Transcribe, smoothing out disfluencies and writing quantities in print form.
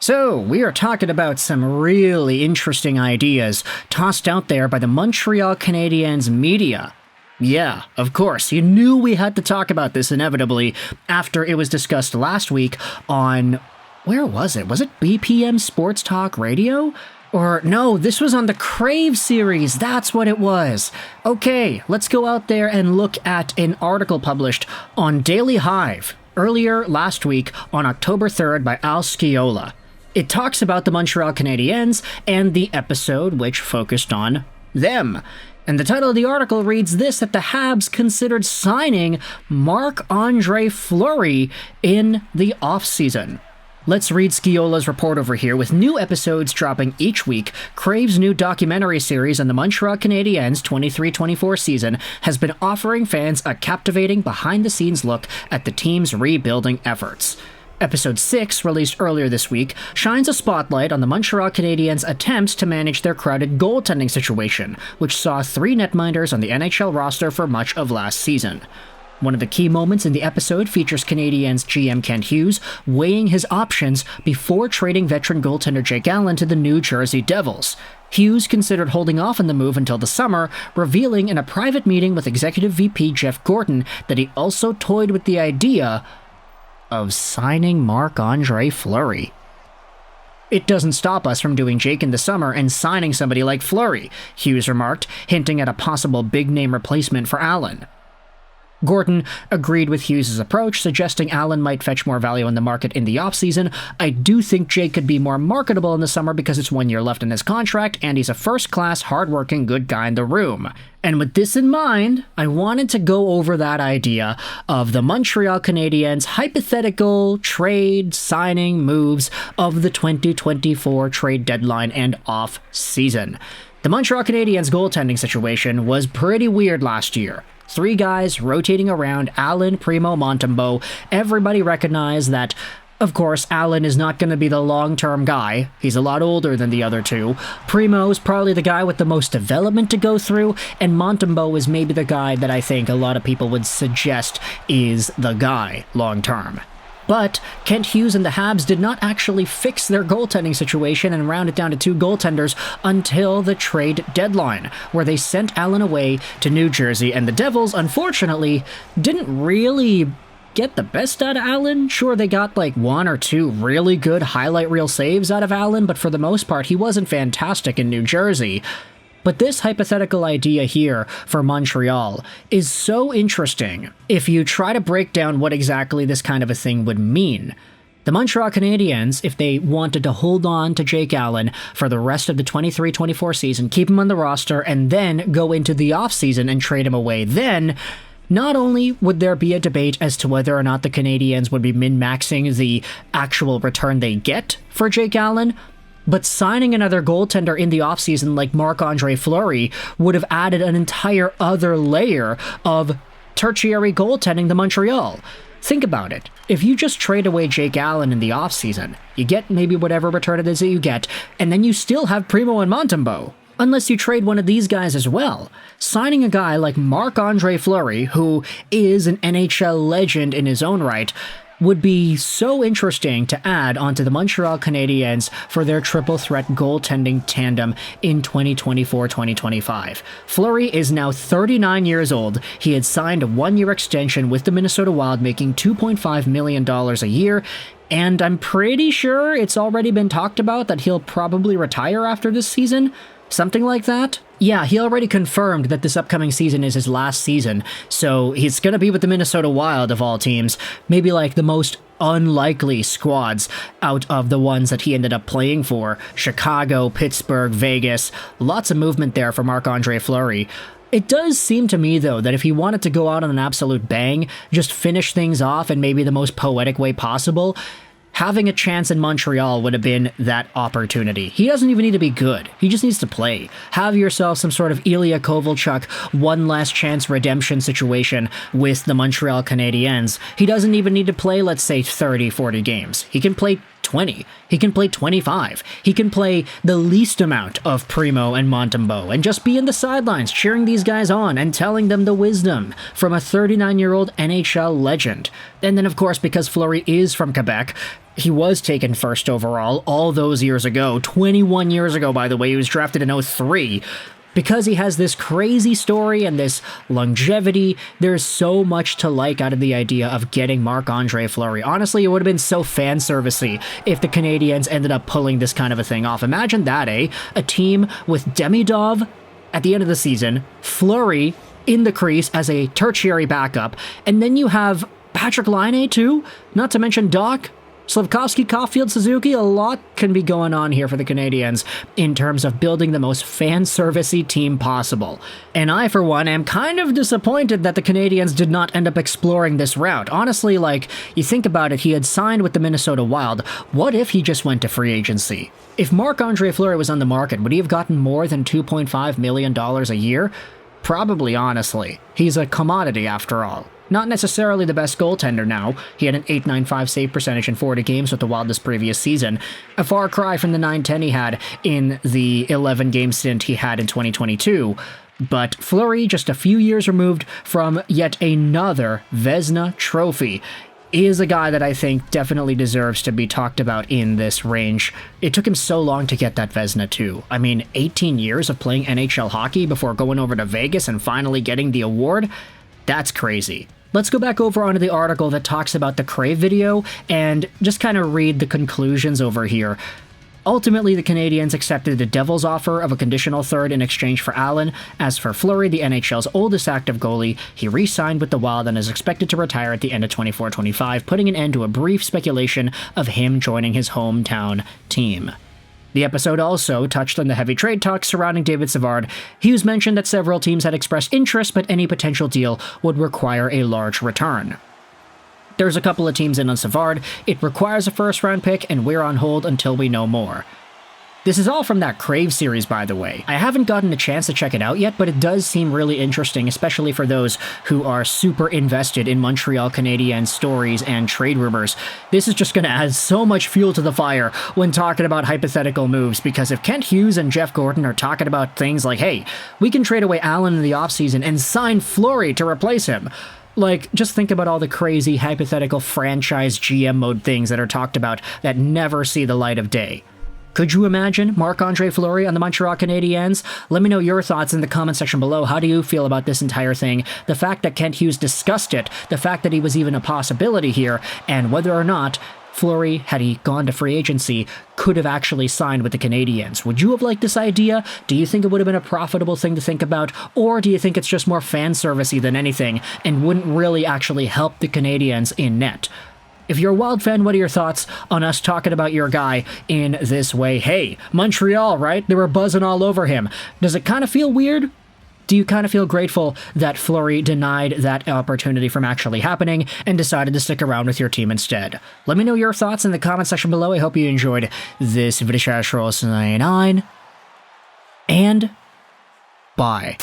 So, we are talking about some really interesting ideas tossed out there by the Montreal Canadiens media. Yeah, of course, you knew we had to talk about this inevitably after it was discussed last week on... where was it? Was it BPM Sports Talk Radio? Or no, this was on the Crave series, that's what it was. Okay, let's go out there and look at an article published on Daily Hive earlier last week on October 3rd by Al Sciola. It talks about the Montreal Canadiens and the episode which focused on them. And the title of the article reads this, that the Habs considered signing Marc-Andre Fleury in the offseason. Let's read Sciola's report over here. With new episodes dropping each week, Crave's new documentary series on the Montreal Canadiens 23-24 season has been offering fans a captivating behind-the-scenes look at the team's rebuilding efforts. Episode 6, released earlier this week, shines a spotlight on the Montreal Canadiens' attempts to manage their crowded goaltending situation, which saw 3 netminders on the NHL roster for much of last season. One of the key moments in the episode features Canadiens GM Kent Hughes weighing his options before trading veteran goaltender Jake Allen to the New Jersey Devils. Hughes considered holding off on the move until the summer, revealing in a private meeting with Executive VP Jeff Gorton that he also toyed with the idea of signing Marc-Andre Fleury. It doesn't stop us from doing Jake in the summer and signing somebody like Fleury, Hughes remarked, hinting at a possible big-name replacement for Allen. Gorton agreed with Hughes' approach, suggesting Allen might fetch more value in the market in the offseason. I do think Jake could be more marketable in the summer because it's 1 year left in his contract, and he's a first-class, hard-working, good guy in the room. And with this in mind, I wanted to go over that idea of the Montreal Canadiens' hypothetical trade signing moves of the 2024 trade deadline and off-season. The Montreal Canadiens' goaltending situation was pretty weird last year. 3 guys rotating around, Allen, Primo, Montembeault. Everybody recognized that, of course, Allen is not going to be the long-term guy. He's a lot older than the other 2. Primo's probably the guy with the most development to go through, and Montembeault is maybe the guy that I think a lot of people would suggest is the guy long-term. But Kent Hughes and the Habs did not actually fix their goaltending situation and round it down to 2 goaltenders until the trade deadline, where they sent Allen away to New Jersey, and the Devils, unfortunately, didn't really get the best out of Allen. Sure, they got like 1 or 2 really good highlight reel saves out of Allen, but for the most part, he wasn't fantastic in New Jersey. But this hypothetical idea here for Montreal is so interesting if you try to break down what exactly this kind of a thing would mean. The Montreal Canadiens, if they wanted to hold on to Jake Allen for the rest of the 23-24 season, keep him on the roster, and then go into the offseason and trade him away, then not only would there be a debate as to whether or not the Canadiens would be min-maxing the actual return they get for Jake Allen, but signing another goaltender in the offseason like Marc-Andre Fleury would have added an entire other layer of tertiary goaltending to Montreal. Think about it. If you just trade away Jake Allen in the offseason, you get maybe whatever return it is that you get, and then you still have Primo and Montembeault. Unless you trade one of these guys as well. Signing a guy like Marc-Andre Fleury, who is an NHL legend in his own right, would be so interesting to add onto the Montreal Canadiens for their triple threat goaltending tandem in 2024-2025. Fleury is now 39 years old. He had signed a 1-year extension with the Minnesota Wild, making $2.5 million a year, and I'm pretty sure it's already been talked about that he'll probably retire after this season. Something like that? Yeah, he already confirmed that this upcoming season is his last season, so he's gonna be with the Minnesota Wild of all teams, maybe like the most unlikely squads out of the ones that he ended up playing for. Chicago, Pittsburgh, Vegas, lots of movement there for Marc-Andre Fleury. It does seem to me, though, that if he wanted to go out on an absolute bang, just finish things off in maybe the most poetic way possible, having a chance in Montreal would have been that opportunity. He doesn't even need to be good. He just needs to play. Have yourself some sort of Ilya Kovalchuk one last chance redemption situation with the Montreal Canadiens. He doesn't even need to play, let's say, 30, 40 games. He can play 20. He can play 25. He can play the least amount of Primo and Montembeault and just be in the sidelines cheering these guys on and telling them the wisdom from a 39-year-old NHL legend. And then, of course, because Fleury is from Quebec, he was taken first overall all those years ago. 21 years ago, by the way. He was drafted in 03. Because he has this crazy story and this longevity, there's so much to like out of the idea of getting Marc-Andre Fleury. Honestly, it would have been so fan servicey if the Canadiens ended up pulling this kind of a thing off. Imagine that, eh? A team with Demidov at the end of the season, Fleury in the crease as a tertiary backup, and then you have Patrik Laine too, not to mention Doc, Slafkovsky, Caulfield, Suzuki. A lot can be going on here for the Canadiens in terms of building the most fan-servicey team possible. And I, for one, am kind of disappointed that the Canadiens did not end up exploring this route. Honestly, like, you think about it, he had signed with the Minnesota Wild. What if he just went to free agency? If Marc-Andre Fleury was on the market, would he have gotten more than $2.5 million a year? Probably, honestly. He's a commodity, after all. Not necessarily the best goaltender now. He had an .895 save percentage in 40 games with the Wild this previous season. A far cry from the .910 he had in the 11-game stint he had in 2022. But Fleury, just a few years removed from yet another Vezina trophy, is a guy that I think definitely deserves to be talked about in this range. It took him so long to get that Vezina too. I mean, 18 years of playing NHL hockey before going over to Vegas and finally getting the award? That's crazy. Let's go back over onto the article that talks about the Crave video and just kind of read the conclusions over here. Ultimately, the Canadiens accepted the Devils' offer of a conditional third in exchange for Allen. As for Fleury, the NHL's oldest active goalie, he re-signed with the Wild and is expected to retire at the end of 24-25, putting an end to a brief speculation of him joining his hometown team. The episode also touched on the heavy trade talks surrounding David Savard. Hughes mentioned that several teams had expressed interest, but any potential deal would require a large return. There's a couple of teams in on Savard. It requires a first-round pick, and we're on hold until we know more. This is all from that Crave series, by the way. I haven't gotten a chance to check it out yet, but it does seem really interesting, especially for those who are super invested in Montreal Canadiens stories and trade rumors. This is just going to add so much fuel to the fire when talking about hypothetical moves, because if Kent Hughes and Jeff Gordon are talking about things like, hey, we can trade away Allen in the offseason and sign Fleury to replace him. Like, just think about all the crazy hypothetical franchise GM mode things that are talked about that never see the light of day. Could you imagine Marc-Andre Fleury on the Montreal Canadiens? Let me know your thoughts in the comment section below. How do you feel about this entire thing? The fact that Kent Hughes discussed it, the fact that he was even a possibility here, and whether or not Fleury, had he gone to free agency, could have actually signed with the Canadiens. Would you have liked this idea? Do you think it would have been a profitable thing to think about? Or do you think it's just more fan servicey than anything and wouldn't really actually help the Canadiens in net? If you're a Wild fan, what are your thoughts on us talking about your guy in this way? Hey, Montreal, right? They were buzzing all over him. Does it kind of feel weird? Do you kind of feel grateful that Fleury denied that opportunity from actually happening and decided to stick around with your team instead? Let me know your thoughts in the comment section below. I hope you enjoyed this video. And bye.